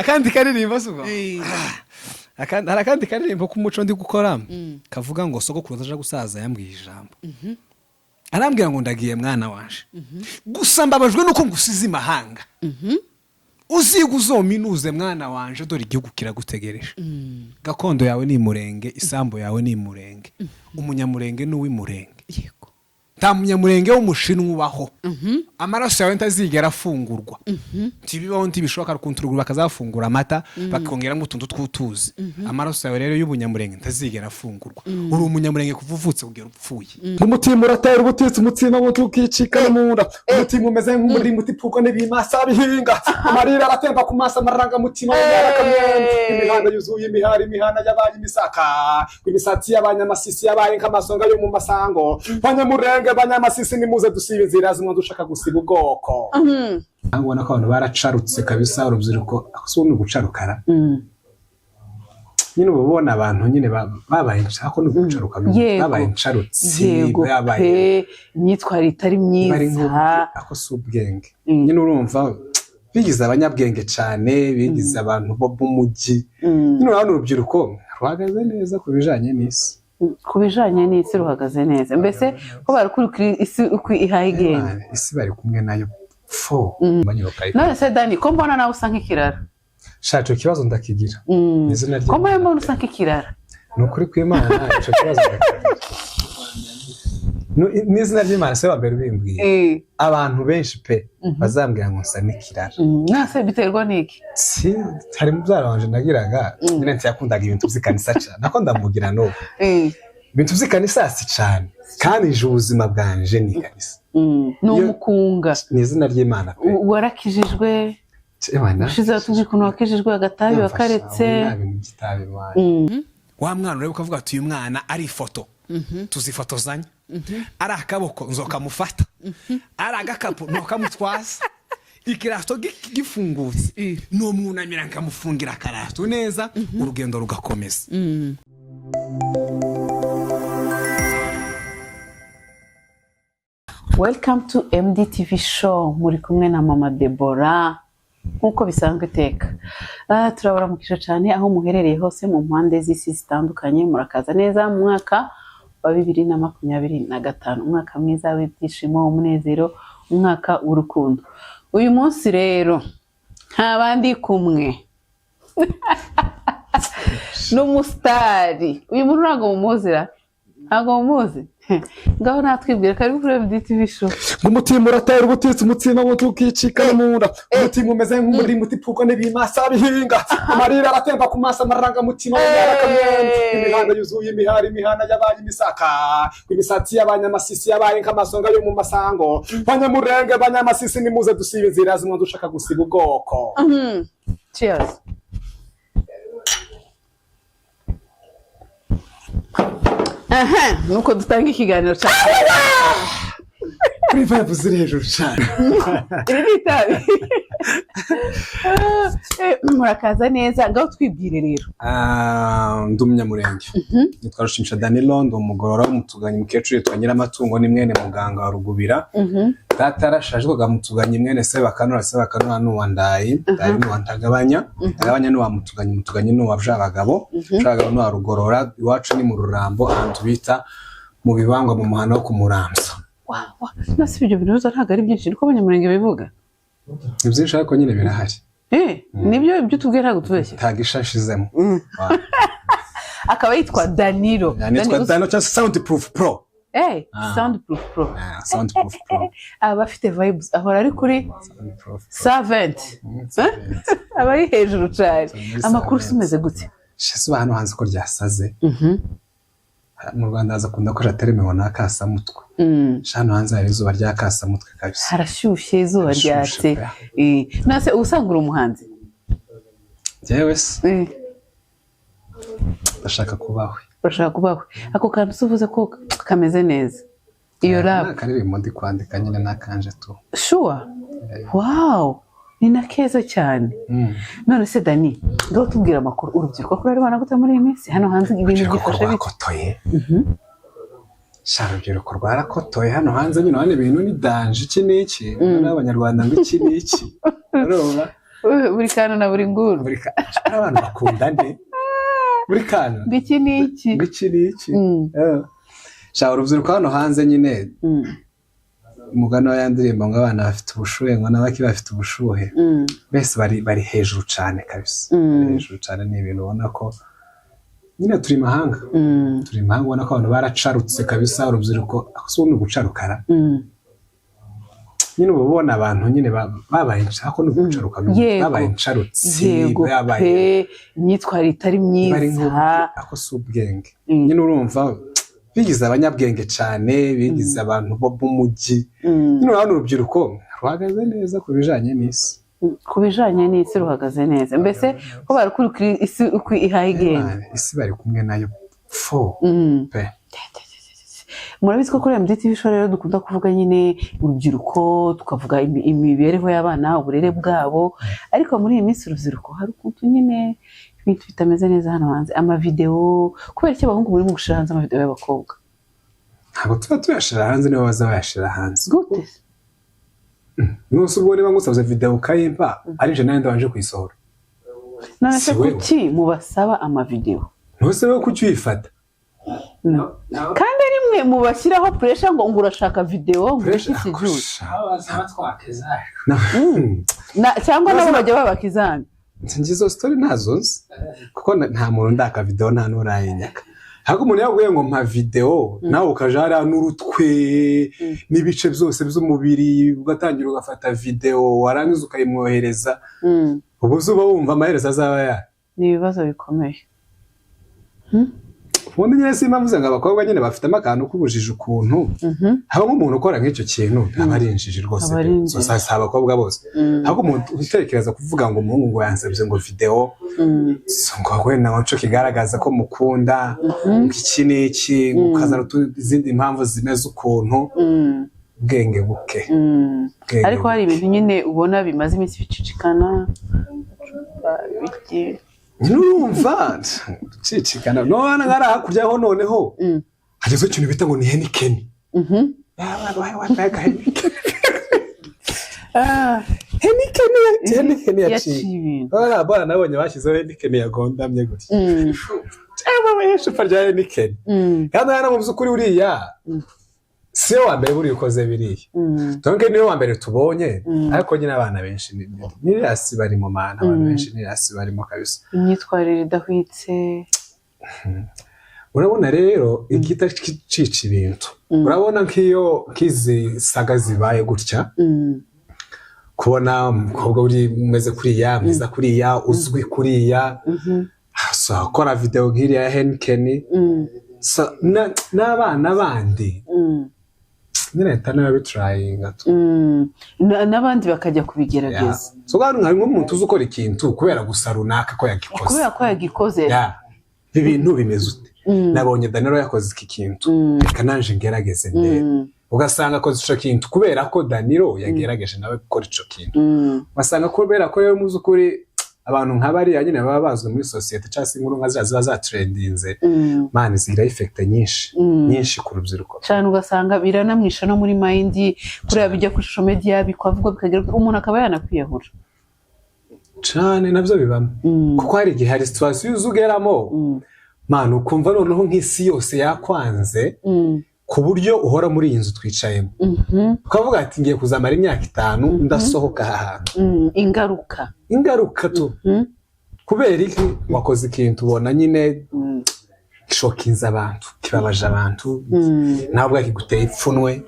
akandi karirimbo suko akandi karirimbo k'umuco ndi gukora kavuga ngo sogokuru aje gusaza yambwiye ijambo arambwira ngo ndagiye mwana wanje gusa mbabajwe nuko ngusize imahanga uziga uzominuze mwana wanje dore igihugu kiragutegereje gakondo yawe ni murenge isambo yawe ni murenge umunyamurenge n'uwimurenge yego nta munyamurenge w'umushinwa ubaho amaraso yawe ntazigera afungurwa ntibibaho ntibishoboka rukunturuguru bakazafungura amata bakongeramo utuntu tw'utuzi amaraso yawe rero y'ubunyamurenge ntazigera afungurwa uri umunyamurenge kuvuvutse kugera upfuye umutima uratera ubutitsi umutsima mutukicika mu nda umutima umeze nk'umurimo utipfuko n'ibimasa bihinga amarira aratemba ku maso amaranga mutima y'arakamyenda imihanda yuzuye imihanda y'abaye imisaka imisatsi y'abanyamasisi yabaye nk'amasonga yo mu masango banyamurenge banyamasisi nimuze dusiba inzira zimwe dushaka gusiba ubwoko ubona ko abantu baracarutse kabisa urubyiruko akosubona gucarukara nyine ubona abantu nyine babaye nshako no gucaruka babaye nsharutse babaye imyitwarire itari myiza ako subwenge nyine urumva bigize abanyabwenge cyane bigize abantu bo bumujyi nyine urabona urubyiruko ruhagaze neza kubijanye n'isi ruhagaze neza mbese ko barakurikira isi uko ihayigenda isi bari kumwe nayo none se Dani ko mbona nawe usa nk'ikirara shacho kibazo ndakigira izina rye ko mbona usa nk'ikirara nukuri kw'Imana ico kibazo ndakigira n'izina ry'Imana se wambere bimbwiye abantu benshi pe bazambwira ngo nsa n'ikirara nase biterwa n'iki si hari mubyara wanje nagiraga nyine ntiyakundaga ibintu by'ikanisa cyane nako ndamugira no ibintu by'ikanisa si cyane kandi ije ubuzima bwanje ni kanisa n'umukunga n'izina ry'Imana pe warakijijwe ushize watubwiye ukuntu wakijijwe agatabi wakaretse wa mwana urebe ukavuga ati uyu mwana ari ifoto tuzifotozanya ari akaboko nzokamufata ari agakapu ntokamutwaza ikirato gifungutse n'umwunamira nkamufungira akarato neza urugendo rugakomeza Welcome to MDTV show muri kumwe na Mama Deborah nkuko bisanzwe iteka turabaramukije cyane aho muherereye hose mu mpande z'isi zitandukanye murakaza neza mu mwaka wa 2025 umwaka mwiza w'ibyishimo umunezero umwaka w'urukundo uyu munsi rero ntabandi kumwe n'umustari uyu muntu ntago mumuzira ntago mumuzi ngaho natwibwira kari kuri MDTV show umutima uratera ubutitsi umutsima mutukicika mu nda umutima umeze nk'umurimo utipfuko n'ibimasa bihinga amarira aratemba ku maso amaranga mutima y'arakamyenda imihanda yuzuye imihanda y'abaye imisaka imisatsi y'abanyamasisi yabaye nk'amasonga yo mu masango banyamurenge banyamasisi nimuze dusiba inzira zimwe dushaka gusiba ubwoko cheers nuko dutanga ikiganiro cyane kuri vibe ziri hejuru cyane iri tabi murakaza neza ngaho twibwire rero ndi umunyamurenge nitwa Rushimisha Danilo ndi umugorora w'umutuganye mukecuru yitwa Nyiramatungo ni mwene muganga wa Rugubira data arashajwaga mutuganye mwene Sebakanura n'uwandayi ari n'uwantagabanya agabanya n'uwamutuganye n'uwabjabagabo bjabagabo n'uwa Rugorora iwacu ni mu Rurambo ahantu bita mu bibangwa mu muhana wo kumuramsa nasi ibyo bintu ntago ari byinshi niko abanyamurenge bivuga ibyinshi ariko nyine birahari nibyo ibyo tubwira ntago tubeshye tagishashizemo akaba yitwa Danilo Danilo cyangwa Soundproof Pro Soundproof Pro Soundproof Pro aba afite vibes ahora ari kuri 70 aba ari hejuru cyane amakuru simeze gute shese hano hanze ko ryasaze mu Rwanda azakunda ko jatereme wana kasa mutwe shano hanze hari izuba rya kasa mutwe kabisa harashyushye izuba ryatse nase usangura umuhanzi jewe bashaka kubaho ako kantu suvuze ko kameze neza iyo rap karirimbo ndi kwandika nyine nakanje tu sure wow ni nakeza cyane none se Dani ngaho tubwira amakuru urubyiruko ko ari bana gute muri iyi minsi hano hanze ibintu gifashe bikotoye sharubyiruko rwarakotoye hano hanze nyine hano ibintu ni danje iki n'iki n'abanyarwanda ngo iki n'iki urumva buri kantu na buri nguni abantu bakunda nde buri kantu ngiki n'iki shaka urubyiruko hano hanze nyine umugani wa ya ndirimbo ngo abana bafite ubushuhe ngo n'abaki bafite ubushuhe bese bari hejuru cyane kabisa hejuru cyane ni ibintu ubona ko nyine turi mahanga ubona ko abantu baracarutse kabisa urubyiruko aho ni ugucarukara nyine uba ubona abantu nyine babaye ako ni ugucaruka babaye incarutsi babaye imyitwarire itari myiza ako si ubwenge nyine urumva bigize abanyabwenge cyane bigize abantu bo b'umujyi nyine urabona urubyiruko ruhagaze neza ku bijanye n'isi ruhagaze neza mbese ko barakurikira isi uko ihaye igenda isi bari kumwe nayo pe murabizi ko kuri MDTV show rero dukunda kuvuga nyine urubyiruko tukavuga imibereho y'abana uburere bwabo ariko muri iyi minsi urubyiruko hari ukuntu nyine ibintu bitameze neza hano hanze amavideo kubera iki abahungu muri mu gushira hanze amavideo y'abakobwa ntabwo tuba tuyashira hanze nibo baza bayashira hanze gute nose ubwo niba ngusabye video ukayimpa ari je nawe ndabanje kuyisohora none se kuki mubasaba amavideo nose we kuki uyifata kandi rimwe mubashyiraho pressure ngo urashaka video ngo ukisijuje cyangwa nabo bajya babakizana ngizo story nazo kuko nta muntu ndaka video nta nurayinyaka hako umuntu yaguye ngo mpa video nawe ukajara n'urutwe n'ibice byose by'umubiri ugatangira ugafata video warangiza ukayimwohereza ubuzuba wumva amaherezo azaba ya ni ibibazo bikomeye ubundi nyine simbavuze ngo abakobwa nyine bafite amakano kubujije ukuntu habamo umuntu ukora nk'icyo kintu abarinjije rwose sasa abakobwa bose ahubwo umuntu utekereza kuvuga ngo umuhungu ngo yansabye ngo video ngo wenda ngo kigaragaza ko mukunda iki n'iki ukazana izindi impamvu zimeze ukuntu bwenge buke ariko hari ibintu nyine ubona bimaze iminsi bicicikana nurumva cicikana none ngara hakuryaho noneho hagize ikintu bita ngo ni Heineken Heineken yaciye bana nabonye bashyizeho Heineken yagondamye gutya icupa rya Heineken kandi hano mu by'ukuri uriya siyo wa mbere buri ukoze biriya donc niyo wa mbere tubonye ariko nyine abana benshi nirasi bari mu mana abantu benshi nirasi barimo kabisa imyitwarire idahwitse urabona rero igita cica ibintu urabona nk'iyo kizi saga zibaye gutya kubona umukobwa uri umeze kuriya mwiza kuriya uzwi kuriya akora video nk'iriya ya Heineken n'abana bandi nyine leta bitrayinga n'abandi bakajya kubigerageza so kandi nka nk'umuntu uzi ukora ikintu kubera gusa runaka ko yagikoze ibintu bimeze ute nabonye Danilo yakoze iki kintu reka nanje ngerageze ndebe ugasanga akoze ico kintu kubera ko Danilo yagerageje nawe gukora ico kintu ugasanga kubera ko yo muzi ukuri abantu nk'abari nyine baba bazwe muri societe cyase inkuru nka ziba za trendinze man zigira effect nyinshi ku rubyiruko cyane ugasanga biranamwisha no muri mind kuri abijya ku social media bikwavuga bikagira umuntu akaba yanakwiyahura cyane nabyo bibamo kuko hari igihe hari situation uzugeramo man ukumva noneho nk'isi yose yakwanze ku buryo uhora muri iyi nzu twicayemo ukavuga ati ngiye kuzamara imyaka 5 ndasohoka ahantu ingaruka tu kubera iki wakoze ikintu ubona nyine shokinza abantu kibabaje abantu ntabwo akiguteye ipfunwe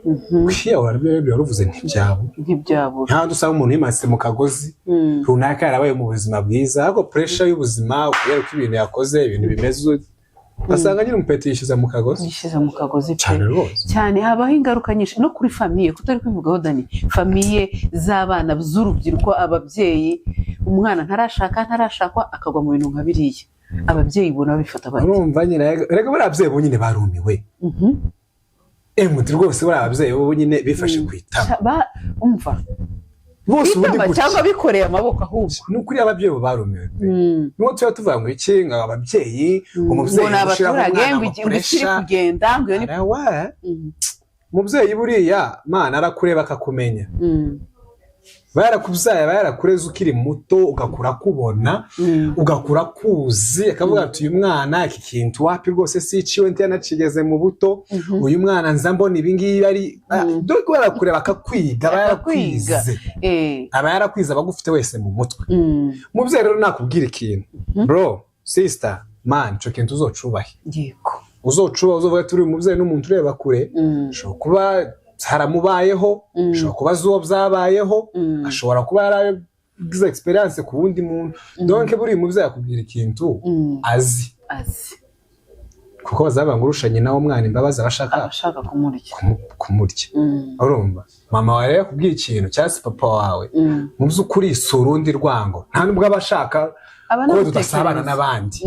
kwiyo waravuze ntibyabo nta dusaba umuntu yimase mu kagozi runaka yarabaye mu buzima bwiza ahubwo pressure y'ubuzima kubera ko ibintu yakoze ibintu bimeze basanga nyine umupeti yishiza mu kagozi cyane habaho ingaruka nyinshi no kuri famiye kutari kwivugaho Dani famiye z'abana z'urubyiruko ababyeyi umwana ntarashakwa akagwa mu bintu nka biriya ababyeyi bona bifata bati urumva nyine rega bari ababyeyi bo nyine barumiwe muti rwose bari ababyeyi bo nyine bifashe kwitama umva bose ubundi gutya cyangwa bikoreye amaboko ahubwo n'ukuri ababyeyi barumiwe nuko tuba tuvuga ngo iki ngo ababyeyi umubyeyi abaturage ngo ikiri kugenda ngo ni umubyeyi buriya mana arakureba akakumenya bayarakubyaye bayarakureze ukiri muto ugakura kubona ugakura kuzi akavuga ati uyu mwana iki kintu wapi rwose si iciwe ntiyanacigeze mu buto uyu mwana nza mbona ibi ngibi ari dore ko barakureba bakakwiga bayarakwize aba yarakwize abagufite wese mu mutwe mubyeyi rero nakubwira ikintu bro sister man cyo kintu uzocubahe yego uzocuba uzovuga turi umubyeyi n'umuntu ureba kure ashobora kuba haramubayeho ashobora kuba zuwo byabayeho ashobora kuba yaragize experience ku wundi muntu donc buri mubyeyi akubwira ikintu azi kuko bazaba ngo urushanye nawo mwana imbabazi abashaka kumurya urumva mama wawe yakubwiye ikintu cyangwa papa wawe mu by'ukuri isura urundi rwango nta nubwo abashaka ko tudasabana n'abandi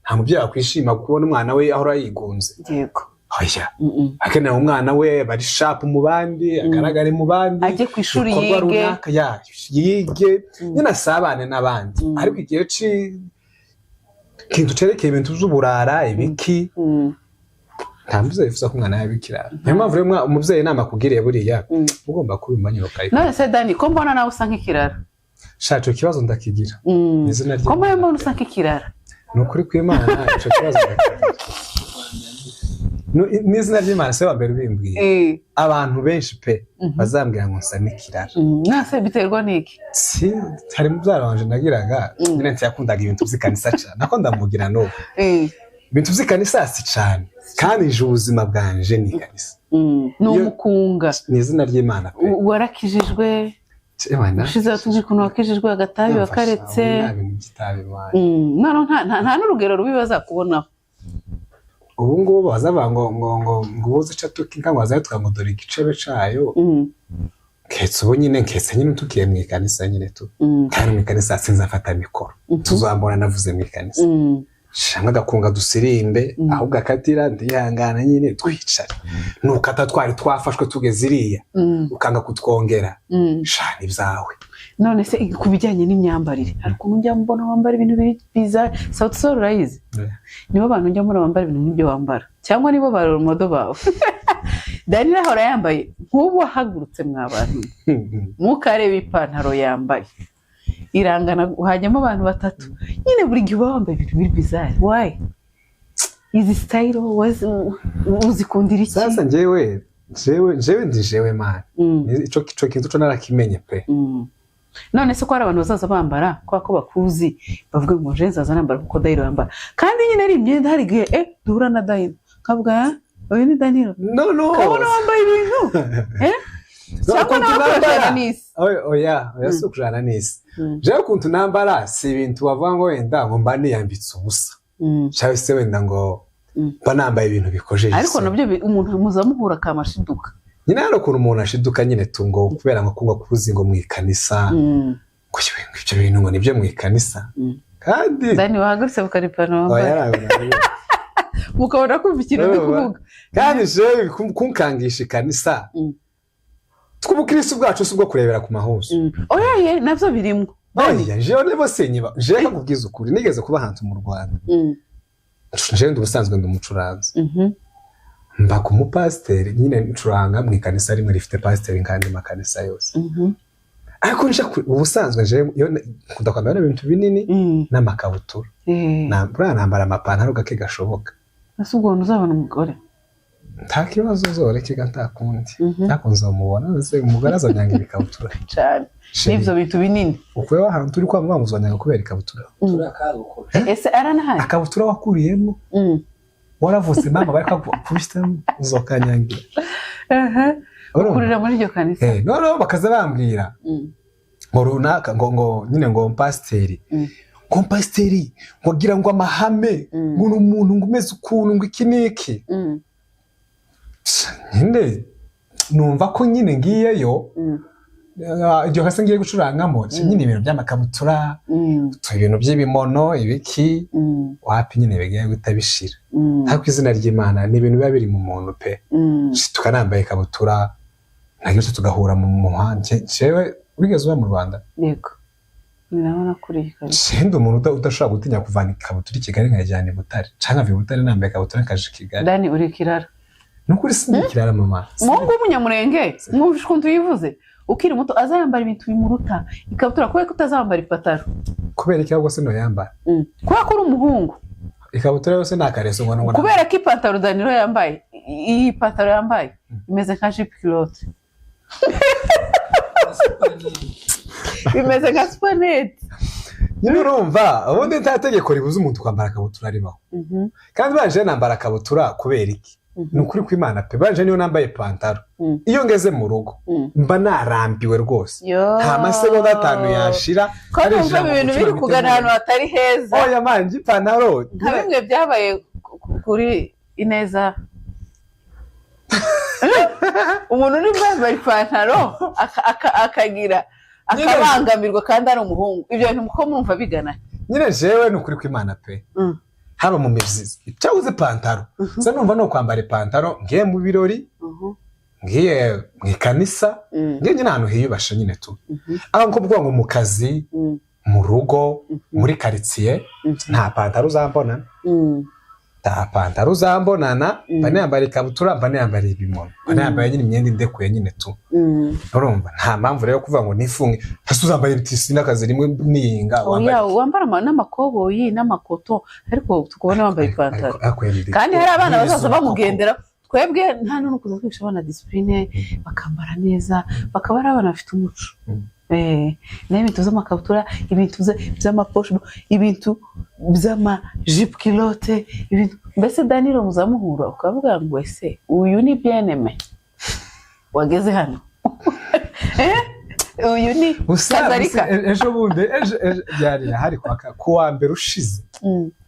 nta mubyeyi akwishima kubona umwana we ahora yigunze yego oya akeneye umwana we bari sharp mu bandi agaragare mu bandi ajye ku ishuri yige nyine asabane n'abandi ariko igihe kintu cerekeye ibintu by'uburara ibiki nta mubyeyi yifuza ko umwana yabikira niyo mpamvu rero umubyeyi inama akugiriye buriya ugomba kubimanyura ukayikora none se Dani ko mbona nawe usa nk'ikirara shacho kibazo ndakigira izina rye ko mbona usa nk'ikirara ni ukuri kw'Imana ico kibazo ndakigira n'izina ry'Imana se wambere ubimbwiye abantu benshi pe bazambwira ngo nsa n'ikirara nase biterwa n'iki si hari mubyara wanje nagiraga nyine ntiyakundaga ibintu by'ikanisa cyane nako ndamugira no ibintu by'ikanisa si cyane kandi ije ubuzima bwanje ni ikanisa ni umukunga ni izina ry'Imana pe warakijijwe ushize tuzi ukuntu wakijijwe agatabi wakaretse nta n'urugero rubi bazakubonaho ubu ngubu bazavuga ngo ubuze ica tukinga ngo bazayitwa ngo dore igicebe cayo ketse ubu nyine tukiye mu ikanisa nyine tu kandi mu ikanisa sinzafata mikoro tuzambona navuze mu ikanisa shamwe gakunga dusirimbe ahubwo akatira ndihangana nyine twicare nukata twari twafashwe tugeze iriya ukanga kutwongera shani ibyawe none se ku bijyanye n'imyambarire hari ukuntu njya mbona wambara ibintu biri biza Sauti Sol urayizi nibo abantu njya mbona bambara ibintu nk'ibyo wambara cyangwa nibo baromodo bawe Dani ahora yambaye nk'ubu wahagurutse mw'abantu mukareba ipantaro yambaye irangana hajyamo abantu batatu nyine buri gihe uba wambaye ibintu biri bizarre why izi style uzikundira iki sasa njyewe ndi jewe man ico kintu cyo narakimenye pe none se ko hari abantu bazaza bambara kwa ko bakuzi bavuga ngo je nzaza nambara kuko Dayiro yambara kandi nyine ari imyenda hari gihe duhura na Dayiro kavuga oyo ni Danilo no kabona wambaye ibintu cyangwa nakujana n'isi oya sukujana n'isi jewe kuntu nambara si ibintu bavuga ngo wenda ngo mba niyambitse ubusa cyangwa se wenda ngo mba nambaye ibintu bikojeje ariko nabyo umuntu muzamuhura kamashiduka nyine hano ukuntu umuntu ashiduka nyine tungo kubera ngo kunga kuvuza ngo mu ikanisa ibyo bintu ngo nibyo mu ikanisa kandi Dani wahagurutse bukaripano mukabona kumva ikintu ndi kuvuga kandi je kunkangisha ikanisa tw'ubukristo bwacu si ubwo kurebera ku mahuzo oya navyo birimwo oya jewe nebo senyiba je kakubwiza ukuri nigeze kuba ahantu mu Rwanda je ndi ubusanzwe ndi umucuranzi mba ku mupasiteri nyine ncuranga mu ikanisa rimwe rifite pasiteri kandi makanisa yose ariko nje ubusanzwe je kudakwambara ibintu binini n'amakabutura nambara amapantaro gake gashoboka nasubwo uzabona umugore nta kibazo zoreke ntakundi nakunze umubona nze umugore azanyanga ikabutura cyane nivyo bintu binini ukwe ahantu turi kwa mwa muzanyanga kubera ikabutura ese aranahaye akabutura wakuriyemo waravutse mama bari kwakubishita uzokanyangira ukurira muri iryo kanisa no bakaza bambwira ngo runaka ngo nyine ngo pasiteri ngo gira ngo amahame ngo umuntu ngo umeze ukuntu ngo iki niki nyine numva ko nyine ngiyeyo iryo hasi ngiye gucurangamo nyine ibintu by'amakabutura ibintu by'ibimono ibiki wapi nyine bigiye gutabishira ariko izina ry'Imana ni ibintu biba biri mu muntu pe tukanambaye ikabutura nagirutse tugahura mu muhanda jewe wigeze uba mu Rwanda yego nabona kuri kabisa sindi umuntu udashobora gutinya kuvana ikabutura i Kigali nkajyana i Butare canka vi Butare nambaye ikabutura kaje Kigali Dani uri kirara nukuri sindi kirara mama Mungu w'umunyamurenge mwumvishe ukuntu yivuze ukiri muto azayambara ibintu bimuruta ikabutura kubera ko utazambara ipataro kubera iki ahubwo se noyambara kubera ko uri umuhungu ikabutura yose nakareso ngo kubera ko ipataro Danilo yambaye iyi pataro yambaye imeze nka jipe kilote bimeze nka supanete nyine urumva ubundi nta tegeko ribuza umuntu kwambara akabutura ribaho kandi banje nambara akabutura kubera iki ni ukuri kw'Imana pe banje niyo nambaye ipantaro iyo ngeze mu rugo mba narambiwe rwose nta masegonda 5 yashira ko numva ibintu biri kugana ahantu hatari heza oya manje ipantaro nka bimwe byabaye kuri Ineza umuntu uri bwambara ipantaro akagira akabangamirwa kandi ari umuhungu ibyo bintu muko mwumva bigana nyine jewe ni ukuri kw'Imana pe haba mu mivyizi cyabuze ipantaro se numva no kwambara ipantaro ngiye mu birori ngiye mu kanisa ngiye nyine ahantu hiyubasha nyine tu aho nko bwo ngo mu kazi mu rugo muri quartier nta pantaro uzambona nta pantaro uzambonana bane yambara ikabutura bane yambara ibimono bane yambara nyine imyenda indekuye nyine tu urumva nta mpamvu rero kuvuga ngo nifunge hasi uzambaye ibitisi n'akazi rimwe niyinga wambara n'amakoboyi n'amakoto ariko tukubona wambaye ipantaro kandi hari abana bazaza bamugendera twebwe nta none kuza kwisha abana discipline bakambara neza bakaba ari abana bafite umuco n'ibintu z'amakabutura ibintu by'amaposho ibintu by'amajipe kilote ibintu mbese Danilo muzamuhura ukavuga ngo ese uyu ni bien-aimé wageze hano uyu ni Kazarika ejo bundi byari hari kuwa mbere ushize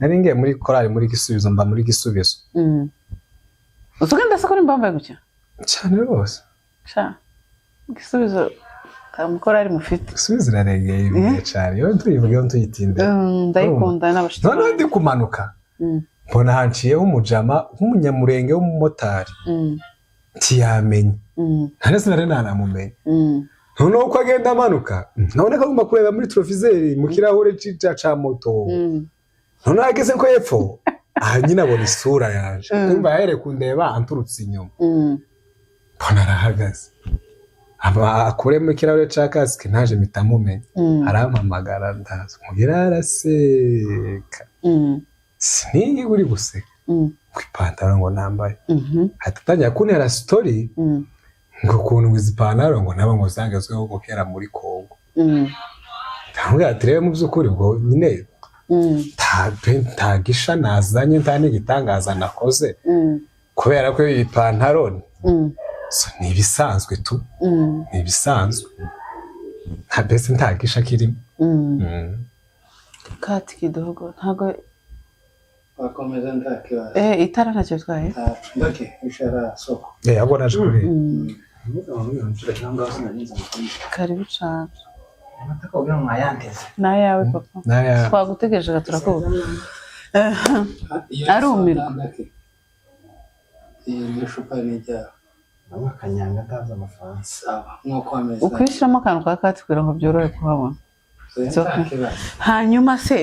nari ngiye muri korali muri Gisubizo mba muri Gisubizo utugenda se ko nimbambaye gutya cyane rwose Gisubizo kamukorari mufite Gisubizo irarengeye ibihe cyane yo tuyivugeho tuyitinde ndayikunda n'abashitsi none ndi kumanuka mbona hanciyeho umujama nk'umunyamurenge w'umumotari ntiyamenye nta sinari nanamumenye noneho uko agenda amanuka nabona ko agomba kureba muri trofizeri mu kirahure ca moto noneho ageze ko yepfo aha nyine abona isura yaje kumva yahere kundeba anturutse inyuma mbona arahagaze akure mu kirahure ca kasike ntaje mitamumenye arampamagara ndaza mugira araseka sinigi uri guseka kw'ipantaro ngo nambaye hatatangira kuntera story ngo kuntu izi pantaro ngo naba ngo zangezweho ngo kera muri Kongo ndambwira ati rero mu by'ukuri ngo nyine ntagisha nazanye nta n'igitangaza nakoze kubera ko iyi pantaro ni ibisanzwe tu ni ibisanzwe nta bese ntagisha kirimo kati kidogo ntago wakomeza ndakibaza itara ntacyo twaye ndake ishara soko abona aje kuri karibu cyane nataka ubira mwayanteze nayawe papa twagutegereje turakuba arumirwa iyi shupa n'ijya amakanyanga ataza amafaranga sawa nkuko ameze ukwishyiramo akantu ka kati kugira ngo byorohe kuhabona hanyuma se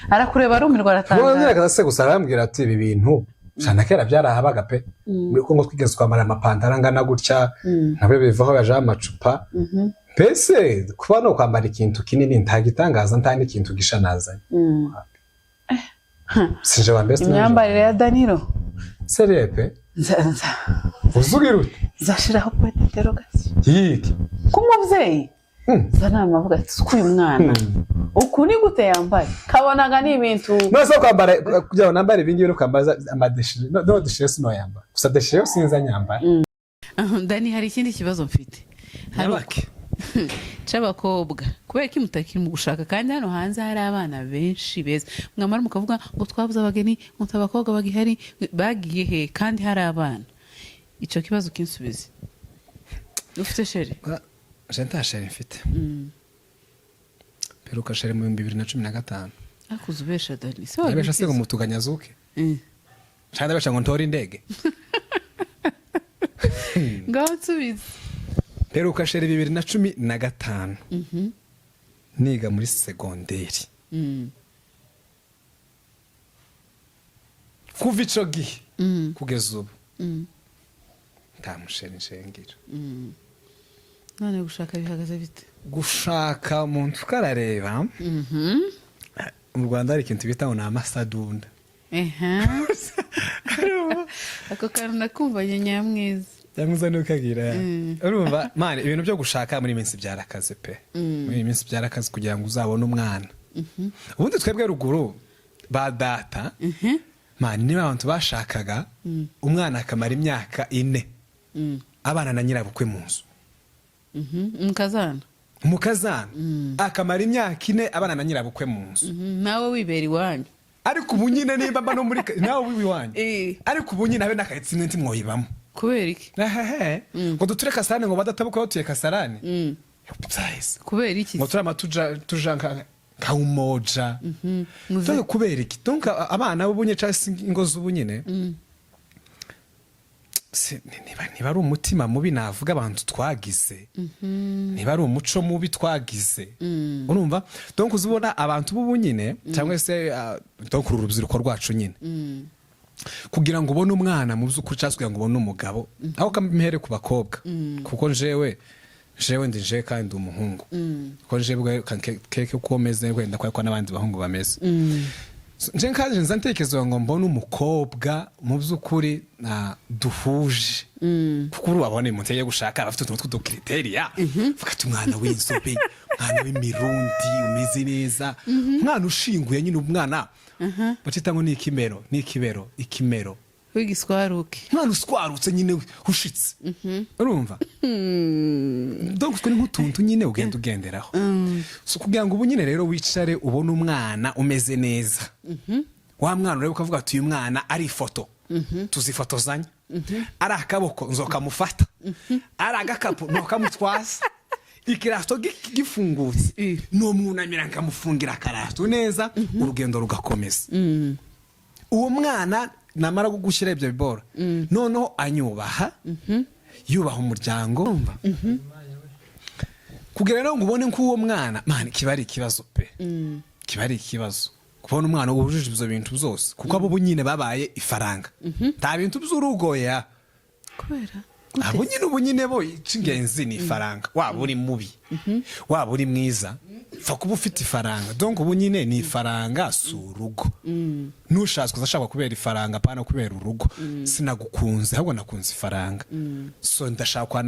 arakureba arumirwa aratangaza none akaza gusa arambwira ati ibi bintu cyane kera byarahabaga pe muri Kongo twigeze kwamara amapantaro angana gutya nabyo bivaho yaje amacupa pese kuba no kwambara ikintu kinini ntagitangaza nta n'ikintu gishanazanye sinje wa best imyambarire ya Danilo serepe nza uzugira ute zashiraho point d'interrogation yiki kumuvyeyi zana amavuga ati uyu mwana uku ni gute yambaye kabonaga ni ibintu nose kwambara kugira nambare ibingi no kwambaza amadeshire no deshire sino yamba gusa deshire sinza nyambara Dani hari ikindi kibazo mfite harake c'abakobwa kubera ko mutakiri mu gushaka kandi hano hanze hari abana benshi beza mwamara mukavuga ngo twabuze abageni ngo abakobwa bagihari bagiye he kandi hari abana ico kibazo kinsubize ufite shere je nta shere mfite peruka shere mu 2015 akuzubesha Dani so abesha se ngo mutuganyazuke cyane abesha ngo ntori indege ngaho nsubize peruka shere 2015 niga muri segonderi kuva ico gihe kugeza ubu nta mushere nshengiro none gushaka bihagaze bite? gushaka umuntu ukarareba mu Rwanda hari ikintu bita ngo ni amasadunda. Ako kantu nakumvanye nyamwiza cyangwa nukagira urumva mane ibintu byo gushaka muri minsi byarakaze pe muri minsi byarakaze kugira ngo uzabone umwana. Ubundi twebwe ruguru ba data mane niba abantu bashakaga umwana akamara imyaka 4 abana na nyirabukwe mu nzu. Mukazana akamara imyaka 4 abana na nyirabukwe mu nzu. Nawe wibera iwanyu. Ariko ubu nyine nimba mba no muri nawe wiwanyu. Ariko ubu nyine habe nakayitsi mwenti mwoyibamo. Kubera iki? Ngo duture kasarane ngo badatabuka tuye kasarane. Yopzaise. Kubera iki? Ngo turama tuja nka umoja. Tuye kubera iki? Donc abana b'ubunye cyase ingo z'ubunyine. Niba ari umutima mubi navuga abantu twagize. Niba ari umuco mubi twagize. Urumva? Donc uzibona abantu b'ubunyine cyangwa se donc urubyiruko rwacu nyine. Kugira ngo ubone umwana mu by'ukuri cyangwa kugira ngo ubone umugabo aho kamere ku bakobwa kuko jewe ndije kandi umuhungu kuko jewe keke ukomeze wenda kwa n'abandi bahungu bameze nje kandi nzantekerezo ngo mbone umukobwa mu by'ukuri duhuje kuko urabone mu nteye gushaka afite utuntu tw'udukriteriya fakata umwana w'inzobe umwana w'imirundi umeze neza umwana ushinguye nyine umwana bacita ngo ni ikimero w'igiswaruke umwana uswarutse nyine ushitse urumva donc twe nk'utuntu nyine ugenda ugenderaho so kugira ngo ubu nyine rero wicare ubone umwana umeze neza wa mwana urebe ukavuga ati uyu mwana ari ifoto tuzifotozanya ari akaboko nzokamufata ari agakapu nzokamutwaza ikirato gifungutse no mwunamira nkamufungira akarato neza urugendo rugakomeza uwo mwana namara gugushyira ibyo bibora noneho anyubaha yubaha umuryango umva kugira ngo ubone nk'uwo mwana man kibari ikibazo pe kibari ikibazo kubona umwana wujuje ibyo bintu byose kuko abo bunyine babaye ifaranga nta bintu by'urugoya kubera abo nyine ubunyine bo cingenzi ni ifaranga waba uri mubi waba uri mwiza fa kuba ufite ifaranga donc ubunyine ni ifaranga surugo nushatse kuzashaka kubera ifaranga pana kubera urugo sinagukunze ahubwo nakunze ifaranga so ndashakwa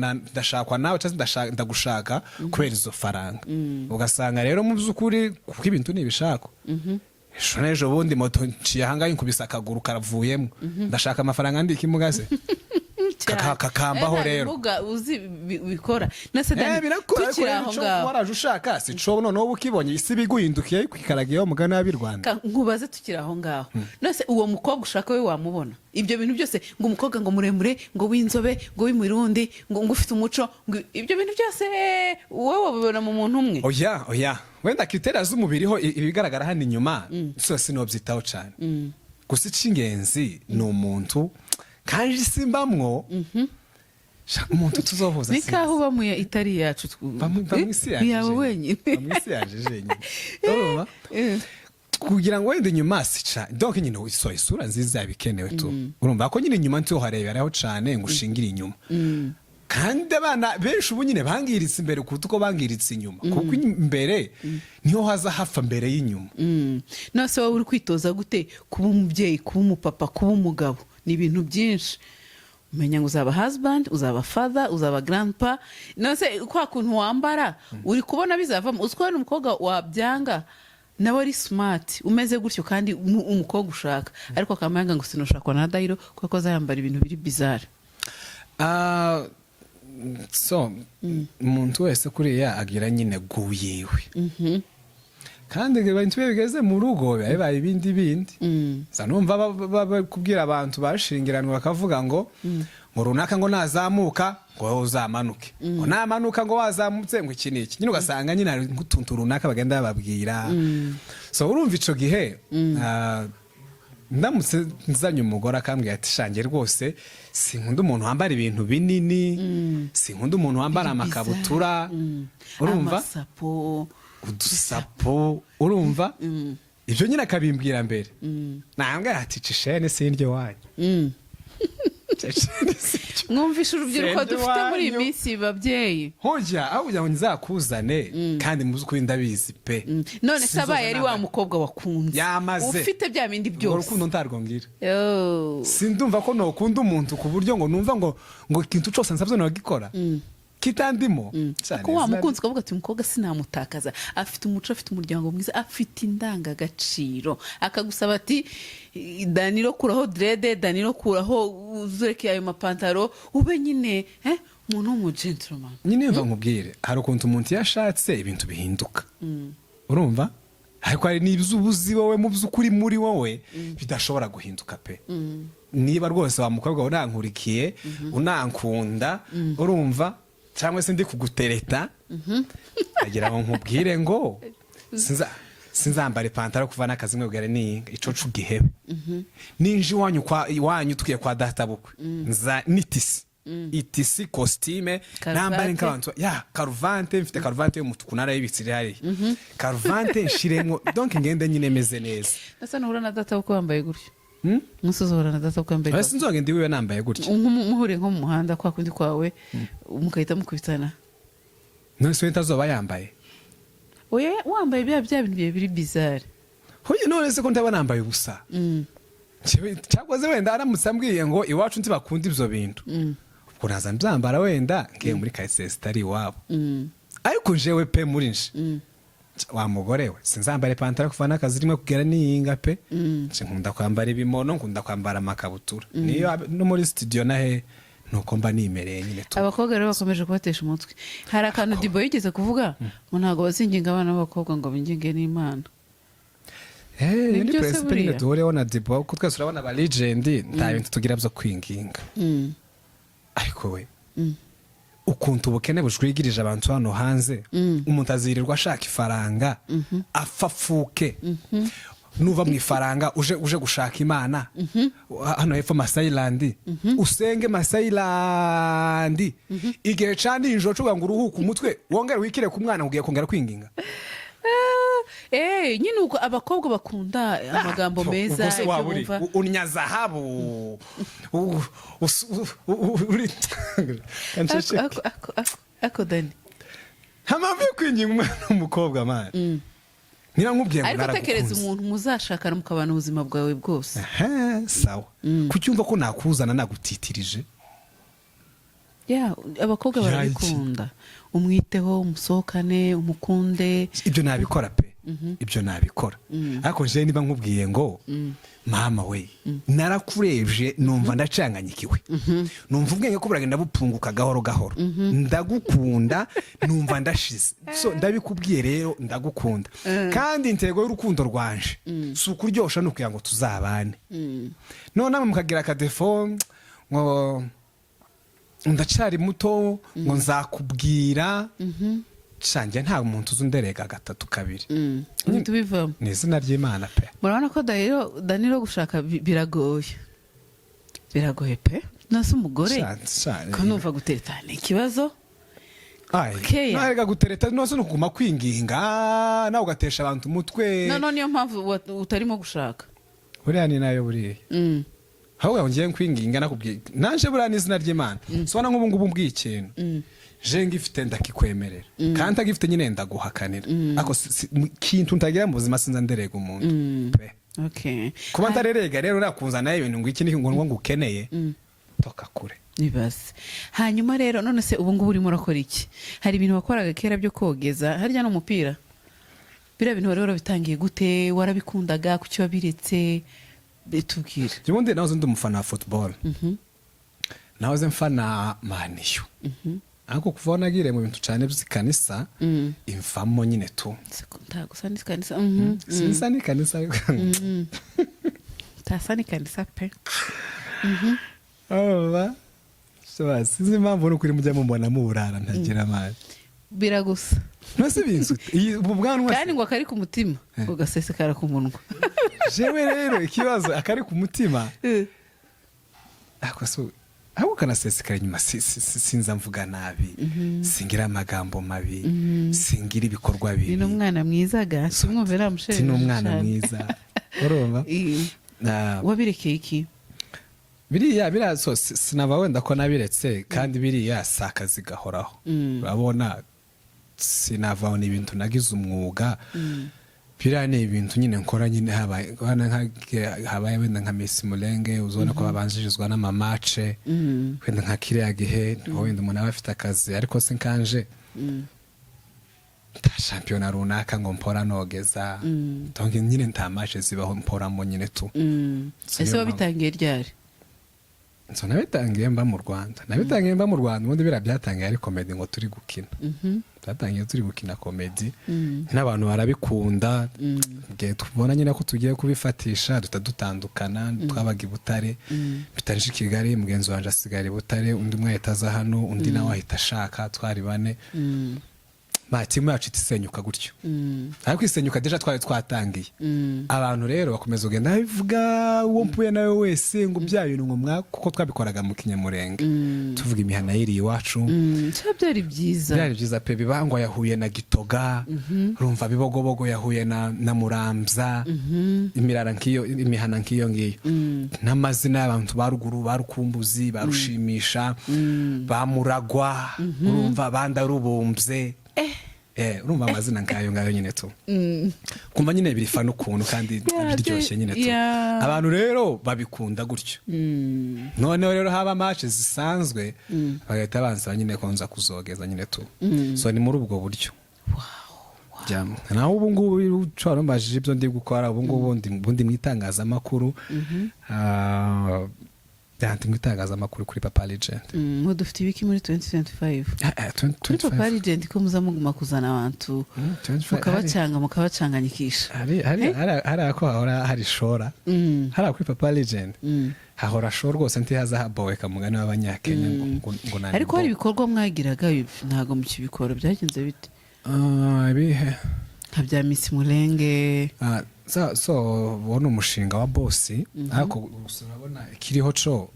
nawe cyangwa ndagushaka kubera izo faranga ugasanga rero mu by'ukuri kuko ibintu nibishaka ejo bundi moto nciye ahangaye nkubisa akaguru karavuyemo ndashaka amafaranga ndikimugaze kakambaho rero uzi bikora nase tukira aho ngaho waraje ushaka si cyo noneho ukibonye isi biguhindukiye kwikaragiyeho mugana y'ab'i Rwanda nkubaze tukira aho ngaho nase uwo mukobwa ushaka we wamubona ibyo bintu byose ngo umukobwa ngo muremure ngo w'inzobe ngo w'imirundi ngo ufite umuco ibyo bintu byose wowe wabibona mu muntu umwe oya wenda kriteri z'umubiri ho ibigaragara hano inyuma cyose no byitaho cyane gusa icingenzi ni umuntu kandi simbamwo umuntu tuzohuza nikaho bamuye itari yacu bamwisi yawe wenyine bamwisi yaje jenyine urumva kugira ngo wende nyuma sica donc nyine isura nziza yabikenewe tu urumva ko nyine nyuma ntiho hareberaho cyane ngo ushingire inyuma kandi abana benshi ubu nyine bangiritse imbere kuko uko bangiritse inyuma kuko imbere niho haza hafa mbere y'inyuma nose wowe uri kwitoza gute kuba umubyeyi kuba umupapa kuba umugabo ni ibintu byinshi umenya ngo uzaba husband uzaba father uzaba grandpa nose kwa kuntu wambara uri kubona bizavamo uziko n'umukobwa wabyanga nawe ari smart umeze gutyo kandi umukobwa ushaka ariko akamanga ngo sinoshakwa na Dairo kuko azayambara ibintu biri bizarre so umuntu wese kuriya agira nyine guyiwe kandi abantu bigeze mu rugo bibaye ibindi za numva kubwira abantu bashingiranwa bakavuga ngo runaka ngo nazamuka ngo uzamanuke ngo namanuka ngo wazamutse ngo iki niki nyine ugasanga nyine ari nk'utuntu runaka bagenda bababwira so urumva ico gihe ndamutse nzanye umugore akambwira ati shange rwose sinkunda umuntu wambara ibintu binini sinkunda umuntu wambara amakabutura urumva udusapo urumva ibyo nyine akabimbwira mbere nambwira ati cishene sindye wanyu mwumvishe urubyiruko Sende dufite muri iyi wanyu. minsi babyeyi hojya aho kugira ngo nzakuzane kandi muzi ukuri ndabizi pe none se Sinzoza abaye ari wa nambaye. mukobwa wakunze Yamaze. ufite bya bindi urwo byose rukundo ntarwongira Oh. sindumva ko nokunda umuntu ku buryo ngo numva ngo ikintu cyose nsabye nagikora kitandimo cyane ko wamukunze ukavuga ati umukobwa sinamutakaza afite umuco afite umuryango mwiza afite indangagaciro akagusaba ati Danilo kuraho drede Danilo kuraho uzureke ayo mapantaro ube nyine umuntu w'umugentleman nyine mva nkubwire hari ukuntu umuntu yashatse ibintu bihinduka urumva ariko hari n'iby'ubuzi wowe mu by'ukuri muri wowe bidashobora guhinduka pe niba rwose wa mukobwa unankurikiye unankunda urumva cyangwa se ndi kugutereta agira ngo nkubwire ngo sinzambara ipantaro kuva n'akazi mwebwere ni icocu gihebe ninje iwanyu tukiye kwa data bukwe nza nitisi itisi kositime nambare nk'abantu ya karuvante mfite karuvante y'umutuku narayibitse iri hariya karuvante nshiremo donc ngende nyine meze neza asa nuhura na data bukwe wambaye gutyo musohora na data bukwe wambaye gutyo sinzonge ndiwe nambaye gutyo muhure nko mu muhanda kwa kundi kwawe mukahita mukubitana none se ntazoba yambaye oya wambaye bya bintu biri bizarre hoye none se ko ndaba nambaye ubusa cyakoze wenda aramutse ambwiye ngo iwacu ntibakunda ibyo bintu ubwo naza mbyambara wenda ngiye muri kayisesi itari iwabo ariko jewe pe muri nje wa mugore we sinzambara ipantaro kuva n'akazi rimwe kugera n'iyinga pe nkunda kwambara ibimono nkunda kwambara amakabutura niyo no muri studio nahe nuko mba nimereye nyine tu abakobwa rero bakomeje kubatesha umutwe hari akantu Dibo yigeze kuvuga ngo ntabwo bazinginga abana b'abakobwa ngo binginge n'Imana ni principe nyine duhureho na Dibo kuko twese urabona aba legend nta bintu tugira byo kwinginga ariko we ukuntu ubukene bujwigirije abantu hano hanze umuntu azirirwa ashaka ifaranga afafuke nuva mu ifaranga uje gushaka Imana hano hepfo Masayilandi usenge Masayilandi igihe cya nijoro cuga ngo uruhuke umutwe wongere wikire ku mwana ugiye kongera kwinginga nyine uko abakobwa bakunda amagambo meza unya zahabu ako Dani mpamvu yo kwinginga umwana w'umukobwa mani nkubwiye ngo ariko tekereza umuntu muzashakana mukabana ubuzima bwawe bwose sawa kucyumva ko nakuzana nagutitirije abakobwa barabikunda umwiteho umusohokane umukunde ibyo nabikora pe ibyo nabikora ariko je niba nkubwiye ngo mama we narakurebye numva ndacanganyikiwe numva ubwenge ko buragenda bupunguka gahoro gahoro ndagukunda numva ndashize so ndabikubwiye rero ndagukunda kandi intego y'urukundo rwanje si ukuryosha nukugira ngo tuzabane none mukagira akadefo ngo ndacari muto ngo nzakubwira shanjye nta muntu uzunderega 3-2 tubivamo ni izina ry'Imana pe murabona ko Danilo gushaka biragoye pe nase umugore ko numva gutereta ni ikibazo ntarega gutereta nose no kuguma kwinginga nawe ugatesha abantu umutwe none niyo mpamvu utarimo gushaka buriya ni nayo buriya ahubwo ngiye kwinginga nakubwiye nanje buriya ni izina ry'Imana sobona nk'ubu ngubu mbwiye ikintu je ngifite ndakikwemerera kandi agifite nyine ndaguhakanira ako kintu ntagira mu buzima sinza nderega umuntu pe kuba ntarerega rero nakuzana ibintu ngo iki ni ngo ngukeneye toka kure nibaze hanyuma rero none se ubu ngubu urimo urakora iki hari ibintu wakoraga kera byo kogeza harya n'umupira biriya bintu rero bitangiye gute warabikundaga kuki wabiretse bitubwira ubundi nahoze ndi umufana wa football nahoze mfana maniyo ariko kuva nagire mu bintu cyane by'ikanisa imvamo nyine tu ntagusa n'ikanisa sinsa n'ikanisa tasa n'ikanisa pe sinzi impamvu n'ukuri mujya mubona muburara ntagira amani biragusa ntose binzu ubu bwanwa kandi ngo akari ku mutima ugasesekara ku munwa jewe rero ikibazo akari ku mutima ahubwo kanasesekara inyuma sinza mvuga nabi singira amagambo mabi singira ibikorwa bibi ni umwana mwiza gasi umwumve namushere ni umwana mwiza urumva wabirekeye iki biriya so sinava wenda ko nabiretse kandi biriya si akazi gahoraho urabona sinava ni ibintu nagize umwuga biriya ni ibintu nyine nkora nyine habaye wenda nka Miss Mulenge uzabona ko babanjirizwa n'amamace wenda nka kiriya gihe wenda umuntu aba afite akazi ariko sinkanje nta shampiyona runaka ngo mpora nogeza donc nyine nta match zibaho mporamo nyine tu ese wabitangiye ryari so nabitangiye mba mu Rwanda ubundi bira byatangiye ari comedy ngo turi gukina byatangiye turi gukina comedy n'abantu barabikunda ngiye tubona nyine ko tugiye kubifatisha dutandukana twabaga i Butare bitarije i Kigali mugenzi wanje asigara i Butare undi umwe yataza hano undi nawe ahita ashaka twari bane timu yacu itisenyuka gutyo ariko isenyuka deja twari twatangiye abantu rero bakomeza kugenda bivuga uwo mpuye nawe wese ngo bya bintu ngo kuko twabikoraga mu Kinyamurenge tuvuga imihana yiri iwacu byari byiza pe bibango yahuye na Gitoga urumva Bibogobogo yahuye na Muramza imirara nkiyo imihana nkiyo ngiyo n'amazina y'abantu baruguru barukumbuzi barushimisha bamuragwa urumva bandarubumbye urumva amazina ngayo nyine tu kumva nyine birifa n'ukuntu kandi biryoshye nyine tu abantu rero babikunda gutyo noneho rero haba match zisanzwe bagahita bansaba nyine konza kuzogeza nyine tu so ni muri ubwo buryo naho ubu ngubu ushobora mbajije ibyo ndi gukora ubu ngubu bundi mu itangazamakuru mu itangazamakuru kuri Papa Legend dufite ibiki muri 2025 kuri Papa Legend ko muzamuguma kuzana abantu mukabacanganyikisha hari ako hahora hari shora hari kuri Papa Legend hahora shora rwose ntihaza haboweka mugani w'abanyakenya ngo nani ariko hari ibikorwa mwagiraga ntago mu kibikoro byagenze bite ibihe nka bya Miss Mulenge so ubona umushinga wa boss ariko urabona ikiriho co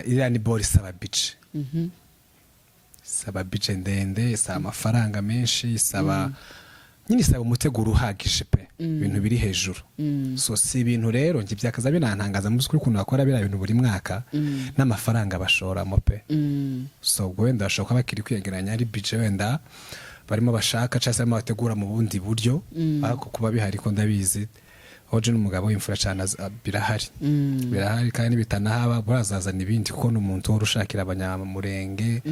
iriya ni ball isaba bice saba bice ndende isaba amafaranga menshi isaba nyine isaba umuteguro uhagije pe ibintu biri hejuru so si ibintu rero njye byakaza binantangaza mu by'ukuri ukuntu bakora biriya bintu buri mwaka n'amafaranga bashoramo pe so ubwo wenda bashobora kuba bakiri kwegeranya ari bice wenda barimo bashaka cyangwa se bategura mu bundi buryo ariko kuba bihari ko ndabizi hoje n'umugabo w'imfura cyane birahari kandi bitanahaba burazazana ibindi kuko n'umuntu urushakira abanyamurenge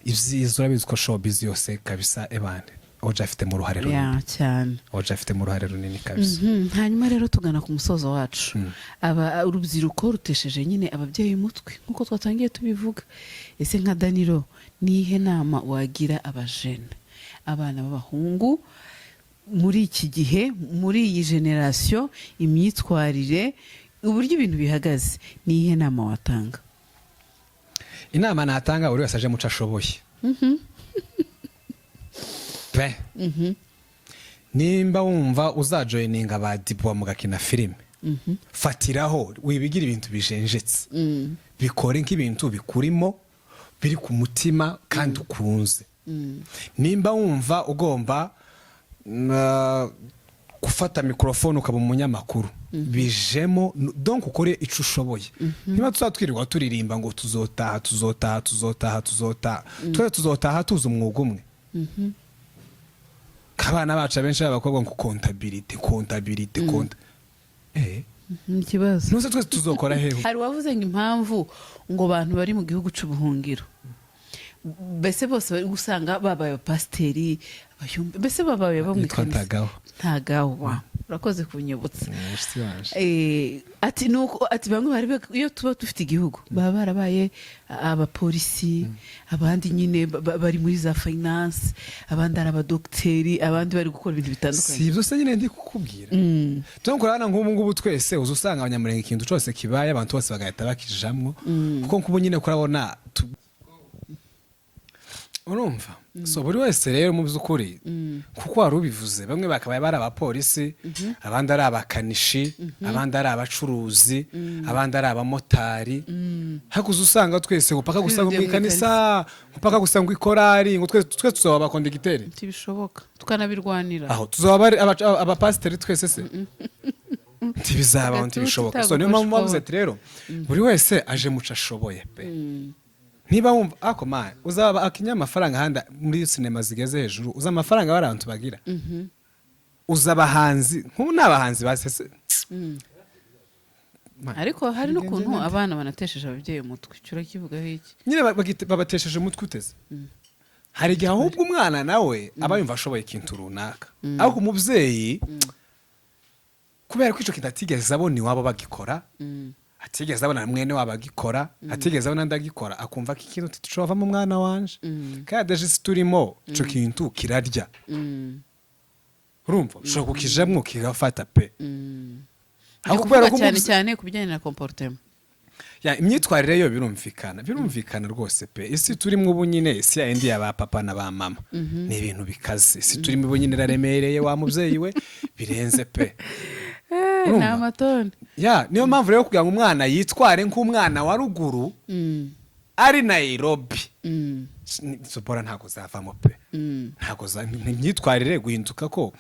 ivyizo urabizi ko showbiz yose kabisa ebane hoje afite mu ruhare runini cyane hoje afite mu ruhare runini kabisa hanyuma rero tugana ku musozo wacu urubyiruko rutesheje nyine ababyeyi umutwe nkuko twatangiye tubivuga ese nka Danilo nihe nama wagira abajene abana b'abahungu muri iki gihe muri iyi generation imyitwarire uburyo ibintu bihagaze nihe nama watanga inama natanga buri wese aje muca ashoboye pe nimba wumva uzajoyininga ba Dibo mugakina filime fatiraho wibigira ibintu bijenjetse bikore nk'ibintu bikurimo biri ku mutima kandi ukunze nimba wumva ugomba gufata mikrofone ukaba umunyamakuru bijemo donc ukore ico ushoboye niba tuzatwirirwa turirimba ngo tuzotaha tuzotaha tuzi umwuga umwe kabana baca benshi abakobwa ngo contabilité ikibazo nose twese tuzokora hehe hari wavuze ngo impamvu ngo abantu bari mu gihugu c'ubuhungiro bese bose bari gusanga babaye pasiteri bese babaye bo mu ntagaho urakoze kunyibutsa ati nuko ati bamwe bari iyo tuba dufite igihugu baba barabaye abapolisi abandi nyine bari muri za finance abandi ari abadokiteri abandi bari gukora ibintu bitandukanye si ibyo se nyine ndi kukubwira tunakorana nk'ubu ngubu twese uzusanga abanyamurenge ikintu cyose kibaye abantu bose bagahita bakijamwo kuko nk'ubu nyine kurabona urumva so buri wese rero mu by'ukuri kuko wari ubivuze bamwe bakabaye bari abapolisi abandi ari abakanishi abandi ari abacuruzi abandi ari abamotari hakuze usanga twese gupaka gusa mu ikanisa gupaka gusa ngo ikorari ngo twese tuzaba abakondegiteri ntibishoboka tukanabirwanira aho tuzaba abapasiteri twese se ntibizabaho ntibishoboka. So niyo mpamvu bavuze ati rero buri wese aje muca ashoboye pe. Niba wumva ako man uzaba akinya amafaranga handa muri sinema zigeze hejuru uza amafaranga abantu bagira. Uza abahanzi nk'ubu n'abahanzi basese. Ariko hari n'ukuntu abana banatesheje ababyeyi umutwe cyura kivugaho iki nyine babatesheje umutwe uteze. Hari igihe ahubwo umwana nawe aba yumva ashoboye ikintu runaka ariko umubyeyi kubera ko ico kidatigeze abona iwabo bagikora atigeze abona mwene wabo agikora atigeze abona ndagikora akumva ko ikintu tucova mu mwana wanje kandi deje turimo ico kintu kirarya urumva ushobora kukijamwo kigafata pe. Ariko kubera ko cyane kubijyanye na comportement ya imyitwarire yo birumvikana rwose pe. Isi turimo ubu nyine isi ya indi ya papa na ba mama ni ibintu bikaze. Isi turimo ubu nyine raremereye wa mubyeyi we birenze pe. Na matone ya niyo mpamvu rero kugira ngo umwana yitware nk'umwana wa ruguru ari Nairobi Zipporah ntago zavamo pe. Ntago imyitwarire guhinduka ko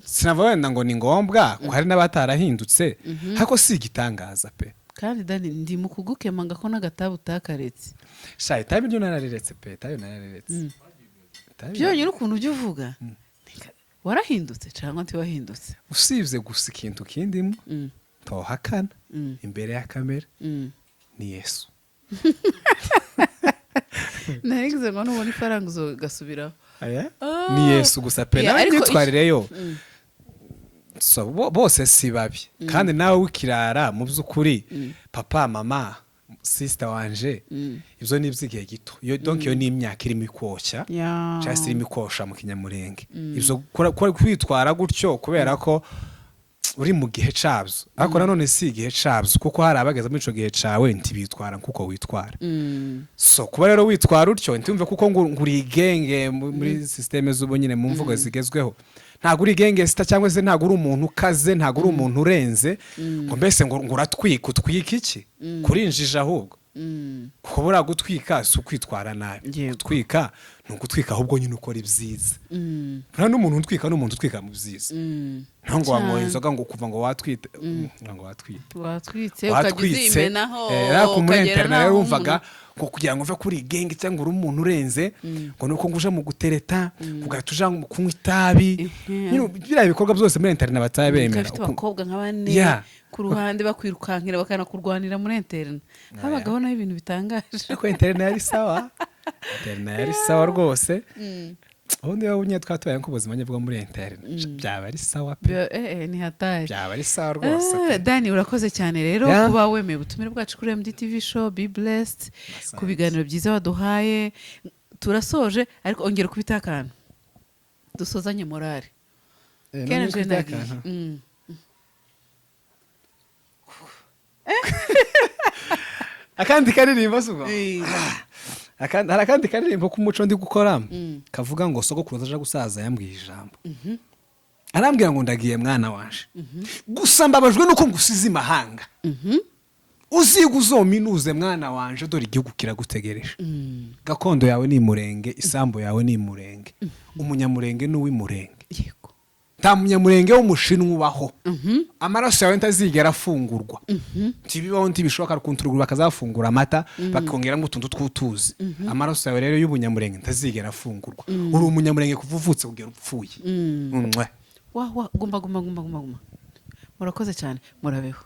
sinava wenda ngo ni ngombwa ko hari n'abatarahindutse hako si igitangaza pe. kandi Dani ndi mu kugukema ngako n'agatabu utakaretse shayi tabi byo narareretse pe tayo narareretse byonyine ukuntu ujya uvuga warahindutse cyangwa ntiwahindutse usibye gusa ikintu kindimo tohakana imbere ya kamera ni Yesu. Narigize ngo nubona ifaranga uzogasubiraho ni Yesu gusa pe. Nawe imyitwarire yo so bose si babi kandi nawe wikirara mu by'ukuri papa mama sister wanje ibyo ni iby'igihe gito yo donc yo ni imyaka irimo ikwoshya cyangwa irimo ikosha mu kinyamurenge ibyo kwitwara gutyo kubera ko uri mu gihe cabyo ariko nanone si igihe cabyo kuko hari abageze muri ico gihe cawe ntibitwara kuko witwara. So kuba rero witwara utyo ntumve kuko nguri igenge muri systeme z'ubu nyine mu mvugo zigezweho ntago uri igenge sita cyangwa se ntago uri umuntu kaze ntago uri umuntu urenze ngo mbese ngo uratwika utwika iki kurinjije ahubwo kubura gutwika si ukwitwara nabi gutwika ni ugutwika ahubwo nyine ukora ibyiza. nta n'umuntu utwika n'umuntu utwika mu byiza ntabwo wanyoye inzoga ngo kuva ngo watwite ngo watwitse ukagize imenaho rero muri internet rero wumvaga ngo kugira ngo uve kuri genge cyangwa uri umuntu urenze ngo nuko nguje mu gutereta ugatuja mu kunywa itabi nyine biriya bikorwa byose muri internet batabemera ufite abakobwa nk'abane ku ruhande bakwirukankira bakanakurwanira muri internet habagaho naho ibintu bitangaje ariko internet yari sawa internet yari sawa rwose ubundi wowe unye twatubaye ko ubuzima bwo muri internet byaba ari sawa pe ni hatari byaba ari sawa rwose. Dani urakoze cyane rero kuba wemeye ubutumire bwacu kuri MDTV show be blessed ku biganiro byiza waduhaye turasoje ariko ongera kubita akantu dusozanye morale kenje ndagi akandi karirimbo suba akandi karirimbo k'umuco ndi gukora kavuga ngo sogokuru aje gusaza yambwiye ijambo arambwira ngo ndagiye mwana wanje gusa mbabajwe nuko ngusize imahanga uziga uzominuze mwana wanje dore igihugu kiragutegereje gakondo yawe ni murenge isambo yawe ni murenge umunyamurenge n'uwimurenge yego nta munyamurenge w'umushinwa ubaho amaraso yawe ntazigera afungurwa ntibibaho ntibishoboka rukunturugura bakazafungura amata bakongeramo utuntu tw'utuzi amaraso yawe rero y'ubunyamurenge ntazigera afungurwa uri umunyamurenge kuva uvutse kugera upfuye guma murakoze cyane murabeho.